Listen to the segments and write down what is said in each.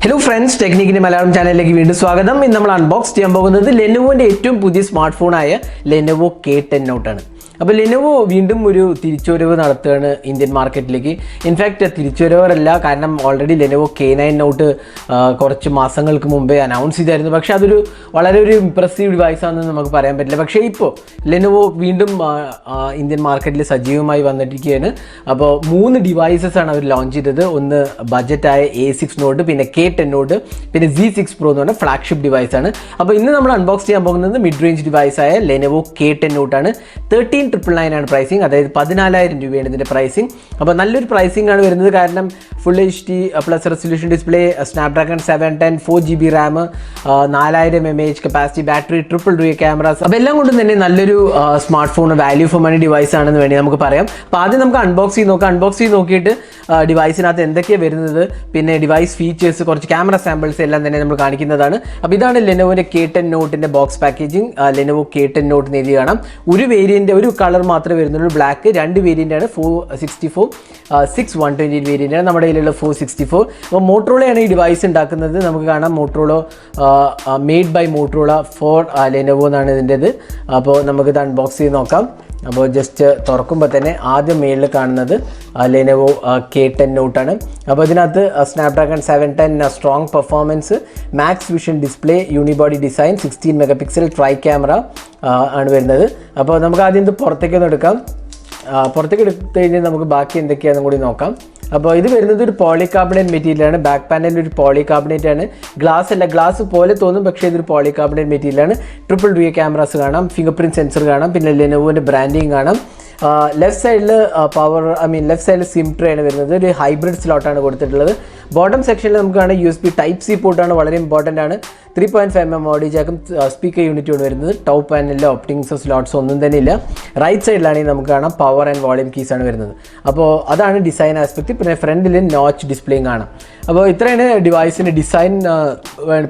Hello friends, Technique in Malayalam channel like video swagatham. In നമ്മൾ unbox ചെയ്യാൻ പോകുന്നത് ലെനോവോന്റെ ഏറ്റവും പുതിയ സ്മാർട്ട് ഫോൺ ആയ Lenovo K10 Note ആണ്. അപ്പോൾ ലെനോവോ വീണ്ടും ഒരു തിരിച്ചുവരവ് നടത്തുകയാണ് ഇന്ത്യൻ മാർക്കറ്റിലേക്ക്. ഇൻഫാക്റ്റ് തിരിച്ചുവരവല്ല, കാരണം ഓൾറെഡി ലെനോവോ K9 Note കുറച്ച് മാസങ്ങൾക്ക് മുമ്പേ അനൗൺസ് ചെയ്തായിരുന്നു. പക്ഷേ അതൊരു വളരെ ഒരു ഇംപ്രസീവ് ഡിവൈസ് ആണെന്ന് നമുക്ക് പറയാൻ പറ്റില്ല. പക്ഷേ ഇപ്പോൾ ലെനോവോ വീണ്ടും ഇന്ത്യൻ മാർക്കറ്റിൽ സജീവമായി വന്നിരിക്കുകയാണ്. അപ്പോൾ 3 ഡിവൈസസ് ആണ് അവർ ലോഞ്ച് ചെയ്തത്. ഒന്ന് ബഡ്ജറ്റായ A6 Note, പിന്നെ K10 Note, പിന്നെ Z6 Pro എന്ന് പറഞ്ഞ ഫ്ലാഗ്ഷിപ്പ് ഡിവൈസ് ആണ്. അപ്പോൾ ഇന്ന് നമ്മൾ അൺബോക്സ് ചെയ്യാൻ പോകുന്നത് മിഡ് റേഞ്ച് ഡിവൈസായ ലെനോവോ K10 Note ആണ്. 13,999 ആണ് പ്രൈസിങ്, അതായത് 14,000 രൂപയാണ് ഇതിൻ്റെ പ്രൈസിങ്. അപ്പോൾ നല്ലൊരു പ്രൈസിംഗ് ആണ് വരുന്നത്, കാരണം full HD plus resolution display, Snapdragon 710, 4GB RAM, 4000 mAh capacity battery, triple dual cameras. അപ്പോൾ എല്ലാം കൊണ്ടും തന്നെ നല്ലൊരു smartphone, value for money device ആണെന്ന് വേണ്ടി നമുക്ക് പറയാം. അപ്പോൾ ആദ്യം നമുക്ക് അൺബോക്സ് ചെയ്ത് നോക്കാം. അൺബോക്സ് ചെയ്ത് നോക്കിയിട്ട് ഡിവൈസിനകത്ത് എന്തൊക്കെയാണ് വരുന്നത്, പിന്നെ ഡിവൈസ് ഫീച്ചേഴ്സ്, കുറച്ച് ക്യാമറ സാമ്പിൾസ് എല്ലാം തന്നെ നമ്മൾ കാണിക്കുന്നതാണ്. അപ്പോൾ ഇതാണ് ലെനോവോൻ്റെ K10 Noteൻ്റെ box packaging. Lenovo K10 Note എന്ന് എഴുതി കാണാം. ഒരു വേരിയൻ്റ്, ഒരു കളർ മാത്രമേ വരുന്നുള്ളൂ, ബ്ലാക്ക്. 2 വേരിയൻ്റാണ്, 464, 6,128 വേരിയൻ്റാണ്. നമ്മുടെ കയ്യിലുള്ള 464. അപ്പോൾ മോട്ടറോളയാണ് ഈ ഡിവൈസ് ഉണ്ടാക്കുന്നത്. നമുക്ക് കാണാം Motorola made by Motorola for Lenovo എന്നാണ് ഇതിൻ്റെത്. അപ്പോൾ നമുക്കിത് അൺബോക്സ് ചെയ്ത് നോക്കാം. അപ്പോൾ ജസ്റ്റ് തുറക്കുമ്പോൾ തന്നെ ആദ്യം മേളിൽ കാണുന്നത് ലെനോവോ K10 Note ആണ്. അപ്പോൾ ഇതിനകത്ത് Snapdragon 710 strong performance, max vision display, unibody design, 16 MP tri camera ആണ് വരുന്നത്. അപ്പോൾ നമുക്ക് ആദ്യം ഇത് പുറത്തേക്കൊന്ന് എടുക്കാം. പുറത്തേക്ക് എടുത്തു കഴിഞ്ഞാൽ നമുക്ക് ബാക്കി എന്തൊക്കെയാണെന്നും കൂടി നോക്കാം. അപ്പോൾ ഇത് വരുന്നത് ഒരു പോളികാർബണേറ്റ് മെറ്റീരിയലാണ്. ബാക്ക് പാനലിൽ ഒരു പോളികാർബണേറ്റ് ആണ്, ഗ്ലാസ് അല്ല. ഗ്ലാസ് പോലെ തോന്നും, പക്ഷേ ഇതൊരു പോളികാർബണേറ്റ് മെറ്റീരിയലാണ്. ട്രിപ്പിൾ ഡ്യുവൽ ക്യാമറാസ് കാണാം, ഫിംഗർ പ്രിൻറ്റ് സെൻസർ കാണാം, പിന്നെ ലെനോവോൻ്റെ ബ്രാൻഡിങ് കാണാം. ലെഫ്റ്റ് സൈഡിൽ ലെഫ്റ്റ് സൈഡിൽ സിം ട്രേ ആണ് വരുന്നത്. ഒരു ഹൈബ്രിഡ് സ്ലോട്ടാണ് കൊടുത്തിട്ടുള്ളത്. ബോട്ടം സെക്ഷനിൽ നമുക്ക് കാണാം USB Type-C പോർട്ടാണ്, വളരെ ഇമ്പോർട്ടൻ്റ് ആണ്. 3.5mm ഓഡിയോ ജാക്കും സ്പീക്കർ യൂണിറ്റുമാണ് വരുന്നത്. ടോപ്പ് പാനലിൽ ഓപ്റ്റിക്സ് സ്ലോട്ട്സ് ഒന്നും തന്നെ ഇല്ല. റൈറ്റ് സൈഡിലാണെങ്കിൽ നമുക്ക് കാണാം പവർ ആൻഡ് വോളിയം കീസ് ആണ് വരുന്നത്. അപ്പോൾ അതാണ് ഡിസൈൻ ആസ്പെക്ട്. പിന്നെ ഫ്രണ്ടിൽ നോച്ച് ഡിസ്പ്ലേയും കാണാം. അപ്പോൾ ഇത്രയാണ് ഡിവൈസിൻ്റെ ഡിസൈൻ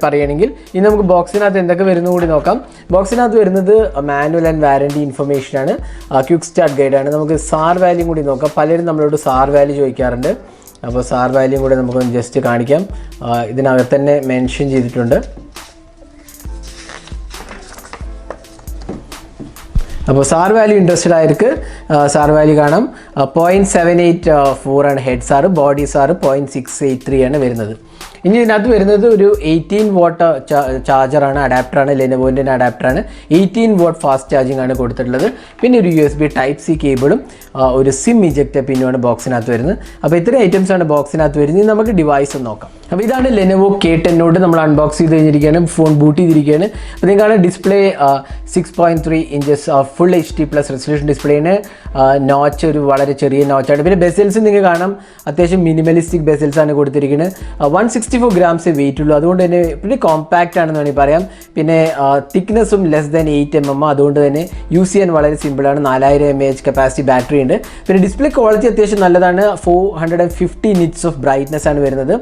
പറയുകയാണെങ്കിൽ. ഇനി നമുക്ക് ബോക്സിനകത്ത് എന്തൊക്കെ വരുന്നു കൂടി നോക്കാം. ബോക്സിനകത്ത് വരുന്നത് മാനുവൽ ആൻഡ് വാറൻറ്റി ഇൻഫർമേഷനാണ്, ക്വിക്ക് സ്റ്റാർട്ട് ഗൈഡാണ്. നമുക്ക് സാർ വാല്യൂ കൂടി നോക്കാം. പലരും നമ്മളോട് സാർ വാല്യൂ ചോദിക്കാറുണ്ട്. അപ്പോൾ സാർ വാല്യൂ കൂടി നമുക്കൊന്ന് ജസ്റ്റ് കാണിക്കാം. ഇതിനകത്ത് തന്നെ മെൻഷൻ ചെയ്തിട്ടുണ്ട്. അപ്പോൾ സാർ വാല്യൂ ഇൻട്രസ്റ്റഡ് ആയിരിക്കും സാർ വാല്യൂ കാണാം. 0.784 ആണ് ഹെഡ് സാറ്, ബോഡി സാറ് 0.683 ആണ് വരുന്നത്. ഇനി ഇതിനകത്ത് വരുന്നത് ഒരു 18 വാട്ട് ചാർജറാണ്, അഡാപ്റ്ററാണ്. ലെനോവോൻ്റെ അഡാപ്റ്ററാണ്. 18 വാട്ട് ഫാസ്റ്റ് ചാർജിങ് ആണ് കൊടുത്തിട്ടുള്ളത്. പിന്നെ ഒരു USB Type-C കേബിളും ഒരു സിം ഇജക്റ്റർ പിന്നുമാണ് ബോക്സിനകത്ത് വരുന്നത്. അപ്പോൾ ഇത്രയും ഐറ്റംസ് ആണ് ബോക്സിനകത്ത് വരുന്നത്. ഇനി നമുക്ക് ഡിവൈസ് നോക്കാം. അപ്പോൾ ഇതാണ് ലെനോവോ K10 Note. നമ്മൾ അൺബോക്സ് ചെയ്ത് കഴിഞ്ഞിരിക്കുകയാണ്, ഫോൺ ബൂട്ട് ചെയ്തിരിക്കുകയാണ്. അപ്പോൾ നിങ്ങൾക്കാണ് display 6.3 inches full HD plus resolution ഡിസ്പ്ലേന്. നോച്ച് ഒരു വളരെ ചെറിയ നോച്ചാണ്. പിന്നെ ബെസൽസ് നിങ്ങൾക്ക് കാണാം, അത്യാവശ്യം മിനിമലിസ്റ്റിക് ബെസൽസ് ആണ് കൊടുത്തിരിക്കുന്നത്. 164 grams വെയിറ്റ് ഉള്ളൂ, അതുകൊണ്ട് തന്നെ pretty കോമ്പാക്റ്റ് ആണെന്ന് വേണമെങ്കിൽ പറയാം. പിന്നെ തിക്നെസ്സും ലെസ് ദാൻ 8 mm, അതുകൊണ്ട് തന്നെ യൂസ് ചെയ്യാൻ വളരെ സിമ്പിളാണ്. 4000 mAh കപ്പാസിറ്റി ബാറ്ററി ഉണ്ട്. പിന്നെ ഡിസ്പ്ലേ ക്വാളിറ്റി അത്യാവശ്യം നല്ലതാണ്. 450 nits ഓഫ് ബ്രൈറ്റ്നസ് ആണ് വരുന്നത്.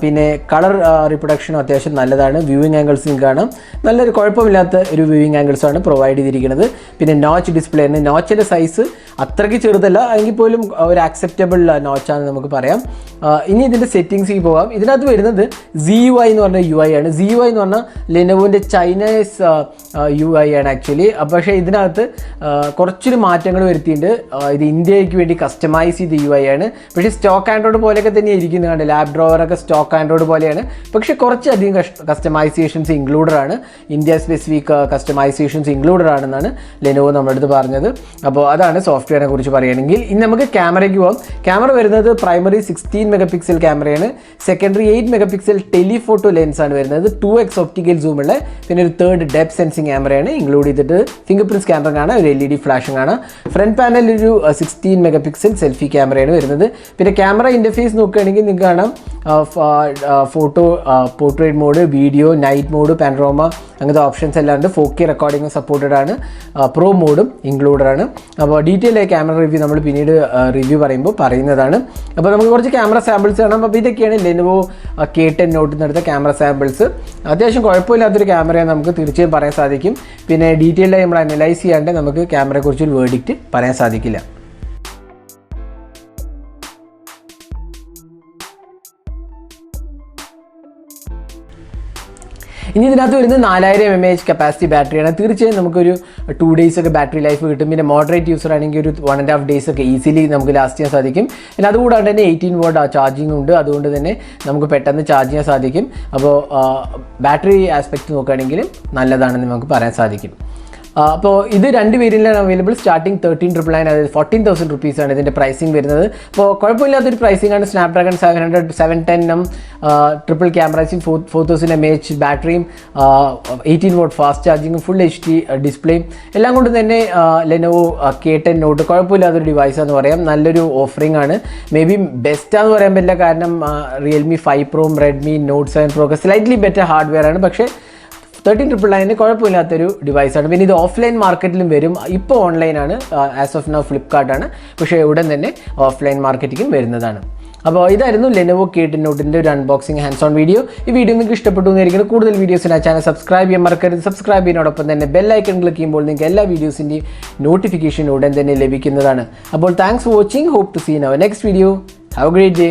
പിന്നെ കളർ റിപ്രൊഡക്ഷനും അത്യാവശ്യം നല്ലതാണ്. വ്യൂവിങ് ആംഗിൾസ് നിങ്ങൾക്ക് കാണാം, നല്ലൊരു കുഴപ്പമില്ലാത്ത ഒരു വ്യൂവിങ് ആംഗിൾസാണ് പ്രൊവൈഡ് ചെയ്തിരിക്കുന്നത്. പിന്നെ നോച്ച് ഡിസ്പ്ലേ ആണ്. നോച്ചിൻ്റെ സൈസ് അത്രയ്ക്ക് ചെറുതല്ല, എങ്കിൽ പോലും ഒരു ആക്സെപ്റ്റബിൾ നോച്ചാണെന്ന് നമുക്ക് പറയാം. ഇനി ഇതിൻ്റെ സെറ്റിങ്സിൽ പോകാം. ഇതിനകത്ത് വരുന്നത് ZUI എന്ന് പറഞ്ഞ UI ആണ്. ZUI എന്ന് പറഞ്ഞാൽ ലെനോവോൻ്റെ ചൈനീസ് UI ആണ് ആക്ച്വലി. പക്ഷേ ഇതിനകത്ത് കുറച്ചൊരു മാറ്റങ്ങൾ വരുത്തിയിട്ടുണ്ട്. ഇത് ഇന്ത്യക്ക് വേണ്ടി കസ്റ്റമൈസ് ചെയ്ത UI ആണ്. പക്ഷേ സ്റ്റോക്ക് ആൻഡ്രോയിഡ് പോലെയൊക്കെ തന്നെ ഇരിക്കുന്നത് കണ്ട്, ലാബ് ഡ്രോവറൊക്കെ സ്റ്റോക്ക് ആൻഡ്രോയിഡ് പോലെയാണ്. പക്ഷേ കുറച്ചധികം കസ്റ്റമൈസേഷൻസ് ഇൻക്ലൂഡഡ് ആണ്. ഇന്ത്യ സ്പെസിഫിക് കസ്റ്റമൈസേഷൻസ് ഇൻക്ലൂഡഡ് ആണെന്നാണ് ലെനോവോ നമ്മുടെ അടുത്ത് പറഞ്ഞത്. അപ്പോൾ അതാണ് സോഫ്റ്റ്വെയറിനെ കുറിച്ച് പറയുകയാണെങ്കിൽ. ഇനി നമുക്ക് ക്യാമറയ്ക്ക് പോകാം. ക്യാമറ വരുന്നത് പ്രൈമറി 16 MP ക്യാമറയാണ്. സെക്കൻഡറി 8 MP ടെലിഫോട്ടോ ലെൻസ് ആണ് വരുന്നത്. 2x ഒപ്റ്റിക്കൽ സൂമുള്ള, പിന്നെ ഒരു തേർഡ് ഡെപ്ത് സെൻസിങ് ക്യാമറയാണ് ഇൻക്ലൂഡ് ചെയ്തിട്ട്. ഫിംഗർ പ്രിൻറ്റ് ക്യാമറ കാണാം, ഒരു LED ഫ്ലാഷും കാണാം. ഫ്രണ്ട് പാനലിൽ ഒരു 16 MP സെൽഫി ക്യാമറയാണ് വരുന്നത്. പിന്നെ ക്യാമറ ഇൻ്റർഫേസ് നോക്കുകയാണെങ്കിൽ നിങ്ങൾക്ക് കാണാം photo, portrait mode, video, night mode, panorama, അങ്ങനത്തെ ഓപ്ഷൻസ് എല്ലാം ഉണ്ട്. 4K റെക്കോർഡിംഗ് സപ്പോർട്ടഡ് ആണ്. പ്രോ മോഡും ഇൻക്ലൂഡഡ് ആണ്. അപ്പോൾ ഡീറ്റെയിൽ ആയി ക്യാമറ റിവ്യൂ നമ്മൾ പിന്നീട് റിവ്യൂ പറയുന്നതാണ്. അപ്പോൾ നമുക്ക് കുറച്ച് ക്യാമറ സാമ്പിൾസ് കാണാം. അപ്പോൾ ഇതൊക്കെയാണ് ലെനോവോ K10 Note എടുത്ത ക്യാമറ സാമ്പിൾസ്. അത്യാവശ്യം കുഴപ്പമില്ലാത്തൊരു ക്യാമറയാണ് നമുക്ക് തീർച്ചയായും പറയാൻ സാധിക്കും. പിന്നെ ഡീറ്റെയിലായി നമ്മൾ അനലൈസ് ചെയ്യാണ്ട് നമുക്ക് ക്യാമറയെക്കുറിച്ചൊരു വേർഡിക്റ്റ് പറയാൻ സാധിക്കില്ല. ഇനി ഇതിനകത്ത് വരുന്നത് 4000 mAh കപ്പാസിറ്റി ബാറ്ററിയാണ്. തീർച്ചയായും നമുക്കൊരു 2 days ഒക്കെ ബാറ്ററി ലൈഫ് കിട്ടും. പിന്നെ മോഡറേറ്റ് യൂസർ ആണെങ്കിൽ ഒരു 1.5 days ഒക്കെ ഈസിലി നമുക്ക് ലാസ്റ്റ് ചെയ്യാൻ സാധിക്കും. പിന്നെ അതുകൂടാണ്ട് തന്നെ 18 watt ചാർജിങ് ഉണ്ട്. അതുകൊണ്ട് തന്നെ നമുക്ക് പെട്ടെന്ന് ചാർജ് ചെയ്യാൻ സാധിക്കും. അപ്പോൾ ബാറ്ററി ആസ്പെക്ട് നോക്കുകയാണെങ്കിലും നല്ലതാണെന്ന് നമുക്ക് പറയാൻ സാധിക്കും. അപ്പോൾ ഇത് 2 വേരിയൻറ്റിലാണ് അവൈലബിൾ. സ്റ്റാർട്ടിങ് 13,999, അതായത് 14,000 റുപ്പീസാണ് ഇതിൻ്റെ പ്രൈസിങ് വരുന്നത്. അപ്പോൾ കുഴപ്പമില്ലാത്തൊരു പ്രൈസിംഗ് ആണ്. സ്നാപ്ഡ്രാഗൺ 710M ട്രിപ്പിൾ ക്യാമറയും 4000 mAh ബാറ്ററിയും 18 watt ഫാസ്റ്റ് ചാർജിങ്ങും ഫുൾ HD ഡിസ്പ്ലേയും എല്ലാം കൊണ്ട് തന്നെ Lenovo K10 Note കുഴപ്പമില്ലാത്തൊരു ഡിവൈസാന്ന് പറയാം. നല്ലൊരു ഓഫറിംഗ് ആണ്. മേ ബി ബെസ്റ്റാന്ന് പറയാൻ പറ്റില്ല, കാരണം Realme 5 Pro, Redmi Note 7 Pro ഒക്കെ സ്ലൈറ്റ്ലി ബെറ്റർ ഹാർഡ്വെയർ ആണ്. പക്ഷേ 13,999 കുഴപ്പമില്ലാത്തൊരു ഡിവൈസാണ്. പിന്നെ ഇത് ഓഫ്ലൈൻ മാർക്കറ്റിലും വരും. ഇപ്പോൾ ഓൺലൈനാണ്, ആസ് ഓഫ് നൗ ഫ്ലിപ്കാർട്ടാണ്. പക്ഷേ ഉടൻ തന്നെ ഓഫ്ലൈൻ മാർക്കറ്റിലും വരുന്നതാണ്. അപ്പോൾ ഇതായിരുന്നു Lenovo K10 Noteൻ്റെ ഒരു അൺബോക്സിംഗ് ഹാൻഡ്സ് ഓൺ വീഡിയോ. ഈ വീഡിയോ നിങ്ങൾക്ക് ഇഷ്ടപ്പെട്ടു എന്നായിരിക്കും. കൂടുതൽ വീഡിയോസിന് ആ ചാനൽ സബ്സ്ക്രൈബ് ചെയ്യാൻ മറക്കരുത്. സബ്സ്ക്രൈബ് ചെയ്യുന്നതോടൊപ്പം തന്നെ ബെല്ലൈക്കൺ ക്ലിക്ക് ചെയ്യുമ്പോൾ നിങ്ങൾക്ക് എല്ലാ വീഡിയോസിൻ്റെയും നോട്ടിഫിക്കേഷൻ ഉടൻ തന്നെ ലഭിക്കുന്നതാണ്. അപ്പോൾ thanks for watching. Hope to see in our next video. Have a great day.